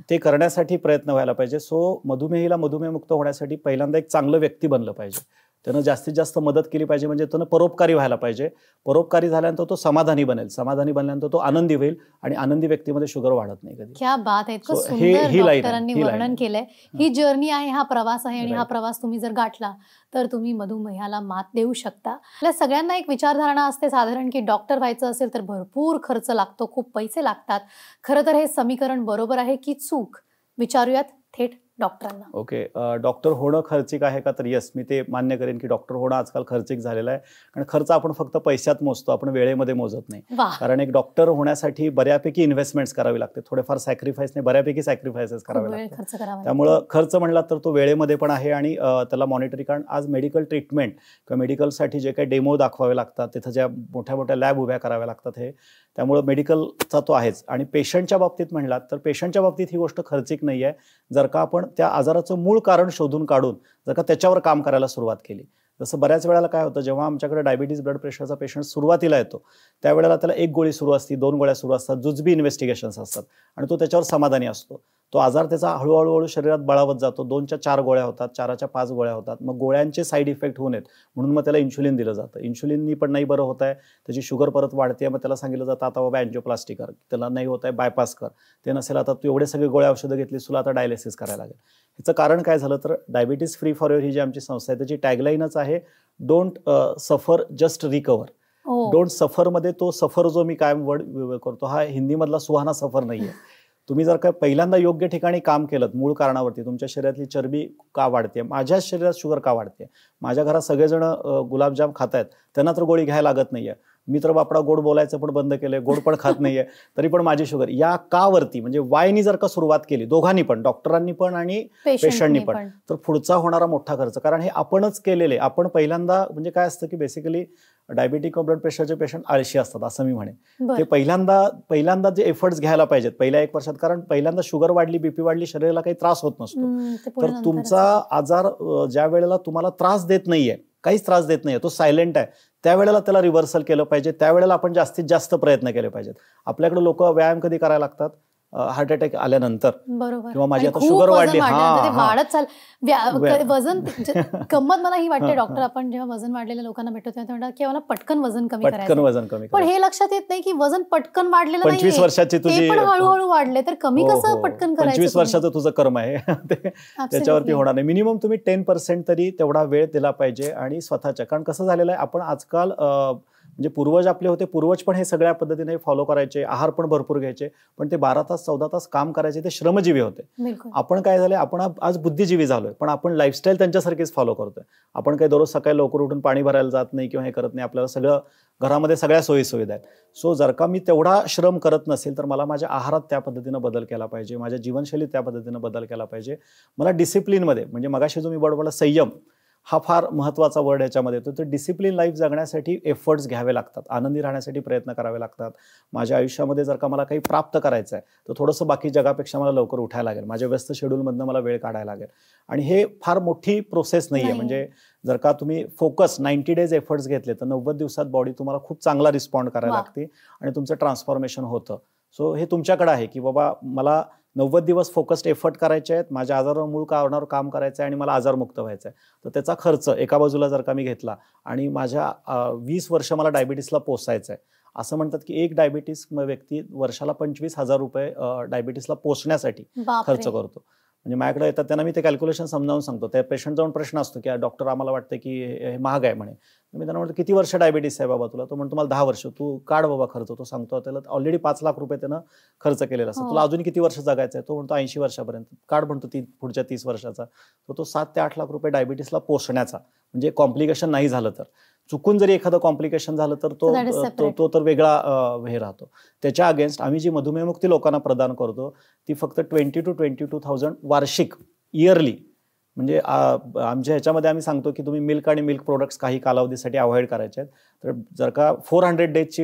ते करण्यासाठी प्रयत्न व्हायला पाहिजे. सो मधुमेहीला मधुमेहमुक्त होण्यासाठी पहिल्यांदा एक चांगलं व्यक्ती बनलं पाहिजे, त्यानं जास्तीत जास्त मदत केली पाहिजे, म्हणजे त्यानं परोपकारी व्हायला पाहिजे. परोपकारी झाल्यानंतर तो समाधानी बनेल, समाधानी बनल्यानंतर तो आनंदी होईल, आणि आनंदी व्यक्तीमध्ये शुगर वाढत नाही कधी. क्या बात आहे, इतकं सुंदर डॉक्टरांनी वर्णन केलंय. ही जर्नी आहे, हा प्रवास आहे, आणि हा प्रवास तुम्ही जर गाठला तर तुम्ही मधुमेहाला मात देऊ शकता. आपल्या सगळ्यांना एक विचारधारणा असते साधारण की डॉक्टर व्हायचं असेल तर भरपूर खर्च लागतो, खूप पैसे लागतात. खरं तर हे समीकरण बरोबर आहे की चूक, विचारूयात थेट डॉक्टरांना. ओके, डॉक्टर होणं खर्चिक आहे का, तर यस, मी ते मान्य करेन की डॉक्टर होणं आजकाल खर्चिक झालेलं आहे. कारण खर्च आपण फक्त पैशात मोजतो, आपण वेळेमध्ये मोजत नाही. कारण एक डॉक्टर होण्यासाठी बऱ्यापैकी इन्व्हेस्टमेंट्स करावी लागते, थोडेफार सॅक्रिफाईस नाही, बऱ्यापैकी सॅक्रिफाइसेस करावे लागतात. त्यामुळं खर्च म्हणला तर तो वेळेमध्ये पण आहे आणि त्याला मॉनिटरिंग. कारण आज मेडिकल ट्रीटमेंट किंवा मेडिकलसाठी जे काही डेमो दाखवावे लागतात, तिथं ज्या मोठ्या मोठ्या लॅब उभ्या कराव्या लागतात, हे त्यामुळं मेडिकलचा तो आहेच. आणि पेशंटच्या बाबतीत म्हणलात तर पेशंटच्या बाबतीत ही गोष्ट खर्चिक नाही आहे, जर का आपण त्या आजाराचं मूळ कारण शोधून काढून जर का त्याच्यावर काम करायला सुरुवात केली. जसं बऱ्याच वेळेला काय होतं, जेव्हा आमच्याकडे डायबिटीज ब्लड प्रेशरचा पेशंट सुरुवातीला येतो त्यावेळेला त्याला 1 गोळी सुरू असते, 2 गोळ्या सुरू असतात, जुजबी इन्व्हेस्टिगेशन्स असतात आणि तो त्याच्यावर समाधानी असतो. तो आजार त्याचा हळूहळू शरीरात बळावत जातो. 2च्या 4 गोळ्या होतात, 4च्या 5 गोळ्या होतात. मग गोळ्यांचे साईड इफेक्ट होऊ नयेत म्हणून मग त्याला इन्शुलिन दिलं जातं. इन्शुलिननी पण नाही बरं होत आहे, त्याची शुगर परत वाढते, मग त्याला सांगितलं जातं आता बाबा अँजिओप्लास्टी कर. त्याला नाही होत आहे बायपास कर. ते नसेल आता तू एवढे सगळे गोळ्या औषधं घेतलीस, तुला आता डायलिसिस करायला लागेल. ह्याचं कारण काय झालं तर डायबिटीज फ्री फॉर एव्हर ही जी आमची संस्था आहे त्याची टॅगलाईनच आहे don't suffer just recover. Don't suffer मध्ये तो सफर जो मी कायम वर्ड करतो हा हिंदीमधला सुहाना सफर नाहीये. तुम्ही जर का पहिल्यांदा योग्य ठिकाणी काम केलं मूळ कारणावरती, तुमच्या शरीरातली चरबी का वाढते, माझ्या शरीरात शुगर का वाढते, माझ्या घरात सगळेजण गुलाबजाम खात आहेत त्यांना तर गोळी घ्यायला लागत नाहीये, मी तर बापडा गोड बोलायचं पण बंद केलंय, गोड पण खात नाहीये तरी पण माझी शुगर, या का वरती म्हणजे वायनी जर का सुरुवात केली दोघांनी पण, डॉक्टरांनी पण आणि पेशंटनी पण, तर पुढचा होणारा मोठा खर्च. कारण हे आपणच केलेले. आपण पहिल्यांदा म्हणजे काय असतं की बेसिकली डायबिटिक ब्लड प्रेशरचे पेशंट आळशी असतात असं मी म्हणेन. ते पहिल्यांदा जे एफर्ट्स घ्यायला पाहिजेत पहिल्या 1 वर्षात, कारण पहिल्यांदा शुगर वाढली, बीपी वाढली, शरीराला काही त्रास होत नसतो. तर तुमचा आजार ज्या वेळेला तुम्हाला त्रास देत नाहीये, काहीच त्रास देत नाहीये, तो सायलेंट आहे, त्यावेळेला त्याला रिव्हर्सल केलं पाहिजे. त्यावेळेला आपण जास्तीत जास्त प्रयत्न केले पाहिजेत. आपल्याकडे लोक व्यायाम कधी करायला लागतात, हार्ट अटॅक आल्यानंतर, किंवा माझी आता शुगर वाढली, वजन. गंमत मला ही वाटते डॉक्टर, आपण जेव्हा वजन वाढलेल्या लोकांना भेटतो तेव्हा म्हणतात की मला पटकन वजन कमी करायचं, पण हे लक्षात येत नाही की वजन पटकन वाढलेलं नाही, 25 वर्षाची तुझी पण हळूहळू वाढले, तर कमी कसं पटकन करायचं. 25 वर्षाचं तुझं कर्म आहे त्याच्यावरती होणार नाही. मिनिमम तुम्ही 10% तरी तेवढा वेळ दिला पाहिजे आणि स्वतःच्या. कारण कसं झालेलं आहे, आपण आजकाल म्हणजे पूर्वज आपले होते, पूर्वज पण हे सगळ्या पद्धतीने फॉलो करायचे, आहार पण भरपूर घ्यायचे, पण ते 12 तास 14 तास काम करायचे, ते श्रमजीवी होते. आपण काय झालंय, आपण आज बुद्धिजीवी झालोय, पण आपण लाईफस्टाईल त्यांच्यासारखीच फॉलो करतोय. आपण काही दररोज सकाळी लवकर उठून पाणी भरायला जात नाही किंवा हे करत नाही, आपल्याला सगळं घरामध्ये सगळ्या सोयी सुविधा आहेत. सो जर का मी तेवढा श्रम करत नसेल तर मला माझ्या आहारात त्या पद्धतीनं बदल केला पाहिजे, माझ्या जीवनशैलीत त्या पद्धतीनं बदल केला पाहिजे. मला डिसिप्लिनमध्ये, म्हणजे मगाशी जो मी वर्ड बोलला संयम, हा फार महत्त्वाचा वर्ड ह्याच्यामध्ये येतो. तर डिसिप्लिन लाईफ जगण्यासाठी एफर्ट्स घ्यावे लागतात, आनंदी राहण्यासाठी प्रयत्न करावे लागतात. माझ्या आयुष्यामध्ये जर का मला काही प्राप्त करायचं आहे तर थोडंसं बाकी जगापेक्षा मला लवकर उठायला लागेल, माझ्या व्यस्त शेड्यूलमधनं मला वेळ काढायला लागेल. आणि हे फार मोठी प्रोसेस नाही आहे. म्हणजे जर का तुम्ही फोकस 90 डेज एफर्ट्स घेतले तर 90 दिवसात बॉडी तुम्हाला खूप चांगला रिस्पॉन्ड करायला लागते आणि तुमचं ट्रान्सफॉर्मेशन होतं. सो हे तुमच्याकडे आहे की बाबा मला 90 दिवस फोकस्ड एफर्ट करायचे आहेत, माझ्या आजारावर मूळ कारणावर काम करायचं आहे आणि मला आजारमुक्त व्हायचं आहे. तर त्याचा खर्च एका बाजूला जर का मी घेतला आणि माझ्या 20 वर्ष मला डायबिटीसला पोचायचं आहे, असं म्हणतात की एक डायबिटीस व्यक्ती वर्षाला 25,000 रुपये डायबिटीसला पोचण्यासाठी खर्च करतो. म्हणजे माझ्याकडे येतात त्यांना मी ते कॅल्क्युलेशन समजावून सांगतो. त्या पेशंट जाऊन प्रश्न असतो की डॉक्टर आम्हाला वाटतं की हे महाग आहे म्हणे. मी त्यांना म्हणतो किती वर्ष डायबिटीस आहे बाबा तुला? तो म्हणतो मला 10 वर्ष. तू काढ बाबा खर्च. तो सांगतो त्याला ऑलरेडी 5 लाख रुपये त्यानं खर्च केलेला असतो. तुला अजून किती वर्ष जगायचं आहे? तो म्हणतो 80 वर्षापर्यंत. काढ म्हणतो पुढच्या 30 वर्षाचा. तो 7 ते 8 लाख रुपये डायबिटीसला पोचण्याचा, म्हणजे कॉम्प्लिकेशन नाही झालं तर. चुकून जरी एखादं कॉम्प्लिकेशन झालं तर तो तर वेगळा हे राहतो. त्याच्या अगेन्स्ट आम्ही जी मधुमेहमुक्ती लोकांना प्रदान करतो ती फक्त 20,000 to 22,000 वार्षिक, इयरली. म्हणजे आमच्या ह्याच्यामध्ये आम्ही सांगतो की तुम्ही मिल्क आणि मिल्क प्रोडक्ट्स काही कालावधीसाठी अवॉइड करायचे आहेत. तर जर का 400 डेजची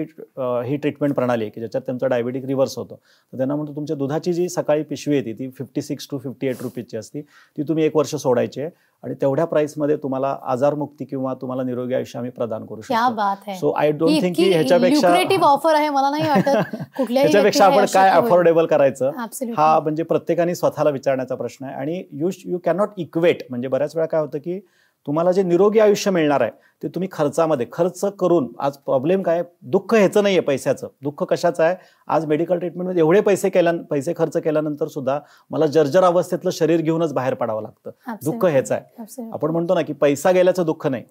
ही ट्रीटमेंट प्रणाली आहे की ज्याच्यात त्यांचं डायबिटिक रिव्हर्स होतं, तर त्यांना म्हणतो तुमच्या दुधाची जी सकाळी पिशवी येते ती 56 to 58 रुपीजची असती, ती तुम्ही 1 वर्ष सोडायची आहे आणि तेवढ्या प्राइसमध्ये तुम्हाला आजारमुक्ती किंवा तुम्हाला निरोगी आयुष्य आम्ही प्रदान करू शकतो. सो आय डोंट थिंक की ह्याच्यापेक्षा ऑफर आहे, मला नाही वाटत ह्याच्यापेक्षा आपण काय अफोर्डेबल करायचं हा म्हणजे प्रत्येकाने स्वतःला विचारण्याचा प्रश्न आहे. आणि यू कॅनॉट इक्वेट, म्हणजे बऱ्याच वेळा काय होतं की तुम्हाला जे निरोगी आयुष्य मिळणार आहे ते तुम्ही खर्चामध्ये खर्च करून, आज प्रॉब्लेम काय, दुःख ह्याचं नाहीये पैशाचं, दुःख कशाचं आहे, आज मेडिकल ट्रीटमेंटमध्ये एवढे पैसे खर्च केल्यानंतर सुद्धा मला जर्जर अवस्थेतलं शरीर घेऊनच बाहेर पडावं लागतं. दुःख ह्याचं आहे. आपण म्हणतो ना की पैसा गेल्याचं दुःख नाही,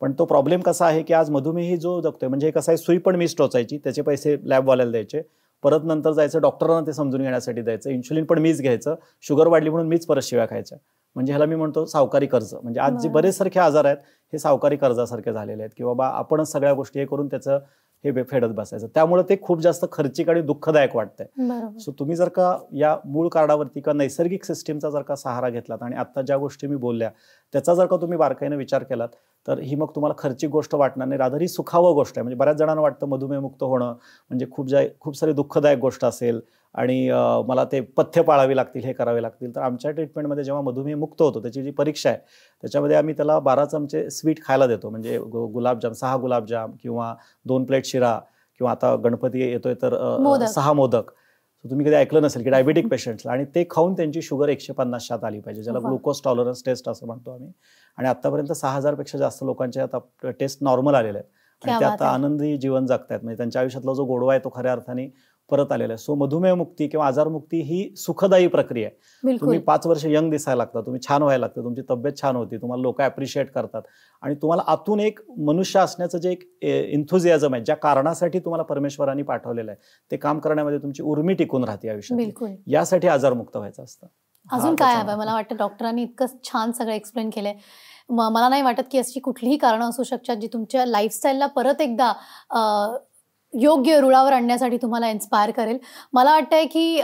पण तो प्रॉब्लेम कसा आहे की आज मधुमेही जो जगतोय, म्हणजे कसं आहे, सुई पण मीच टोचायची, त्याचे पैसे लॅबवाल्याला द्यायचे, परत नंतर जायचं डॉक्टरांना ते समजून घेण्यासाठी द्यायचं, इन्शुलिन पण मीच घ्यायचं, शुगर वाढली म्हणून मीच परत शिव्या खायच्या. म्हणजे ह्याला मी म्हणतो सावकारी कर्ज. म्हणजे आज जे बरेच सारखे आजार आहेत हे सावकारी कर्जासारखे झालेले आहेत की बाबा आपणच सगळ्या गोष्टी हे करून त्याचं हे फेडत बसायचं. त्यामुळे ते खूप जास्त खर्चिक आणि दुःखदायक वाटतंय. सो तुम्ही जर का या मूळ कारणावरती किंवा नैसर्गिक सिस्टीमचा जर का सहारा घेतलात आणि आता ज्या गोष्टी मी बोलल्या त्याचा जर का तुम्ही बारकाईने विचार केलात तर ही मग तुम्हाला खर्चिक गोष्ट वाटणार नाही, रादर ही सुखावं गोष्ट आहे. म्हणजे बऱ्याच जणांना वाटतं मधुमेहमुक्त होणं म्हणजे खूप सारी दुःखदायक गोष्ट असेल, आणि मला ते पथ्य पाळावी लागतील, हे करावे लागतील. तर आमच्या ट्रीटमेंटमध्ये जेव्हा मधुमेह मुक्त होतो, त्याची जी परीक्षा आहे त्याच्यामध्ये आम्ही त्याला 12 चमचे स्वीट खायला देतो. म्हणजे गुलाबजाम 6 गुलाबजाम किंवा 2 प्लेट शिरा किंवा आता गणपती येतोय तर 6 मोदक. तुम्ही कधी ऐकलं नसेल की डायबिटिक पेशंट्सला, आणि ते खाऊन त्यांची शुगर 150 आली पाहिजे, ज्याला ग्लुकोज टॉलरन्स टेस्ट असं म्हणतो आम्ही. आणि आतापर्यंत 6000 पेक्षा जास्त लोकांच्या आता टेस्ट नॉर्मल आलेले आहेत आणि ते आता आनंदी जीवन जगतायत. म्हणजे त्यांच्या आयुष्यातला जो गोडवा आहे तो खऱ्या अर्थाने परत आलेला आहे. सो मधुमेह मुक्ती किंवा आजारमुक्ती ही सुखदायी प्रक्रिया आहे. तुम्ही 5 वर्ष यंग दिसायला लागता, तुम्ही छान व्हायला लागतं, तुमची तब्येत छान होती, तुम्हाला लोक अप्रिशिएट करतात आणि तुम्हाला आतून एक मनुष्य असण्याचं जे एक एन्थुझियाझम आहे, ज्या कारणासाठी तुम्हाला परमेश्वरांनी पाठवलेलं आहे, ते काम करण्यामध्ये तुमची उर्मी टिकून राहते आयुष्यात. यासाठी आजारमुक्त व्हायचं असतं. अजून काय हवं? मला वाटतं डॉक्टरांनी इतकं छान सगळं एक्सप्लेन केलंय. मला नाही वाटत की अशी कुठलीही कारणं असू शकतात जी तुमच्या लाईफस्टाईलला परत एकदा योग्य रुळावर आणण्यासाठी तुम्हाला इन्स्पायर करेल. मला वाटतंय की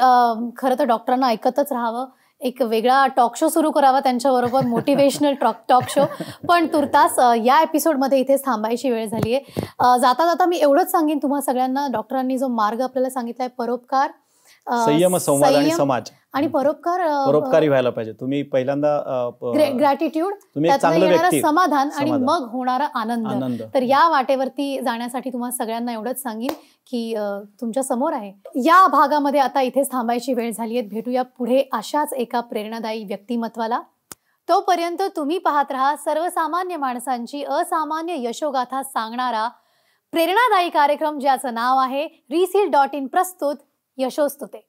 खरं तर डॉक्टरांना ऐकतच राहावं, एक वेगळा टॉक शो सुरू करावा त्यांच्याबरोबर, मोटिवेशनल टॉक शो. पण तुर्तास या एपिसोडमध्ये इथेच थांबायची वेळ झाली आहे. जाता जाता मी एवढंच सांगेन तुम्हा सगळ्यांना, डॉक्टरांनी जो मार्ग आपल्याला सांगितलाय, परोपकार, संयम, संवाद आणि समाज आणि परोपकारी व्हायला पाहिजे. तुम्ही पहिल्यांदा ग्रॅटिट्यूड, समाधान आणि मग होणारा आनंद. तर या वाटेवरती जाण्यासाठी तुम्हाला सगळ्यांना एवढंच सांगेन की तुमच्या समोर आहे. या भागामध्ये आता इथेच थांबायची वेळ झाली आहे. भेटूया पुढे अशाच एका प्रेरणादायी व्यक्तिमत्वाला. तोपर्यंत तुम्ही पाहत राहा सर्वसामान्य माणसांची असामान्य यशोगाथा सांगणारा प्रेरणादायी कार्यक्रम, ज्याचं नाव आहे reseal.in प्रस्तुत यशोस्तुते.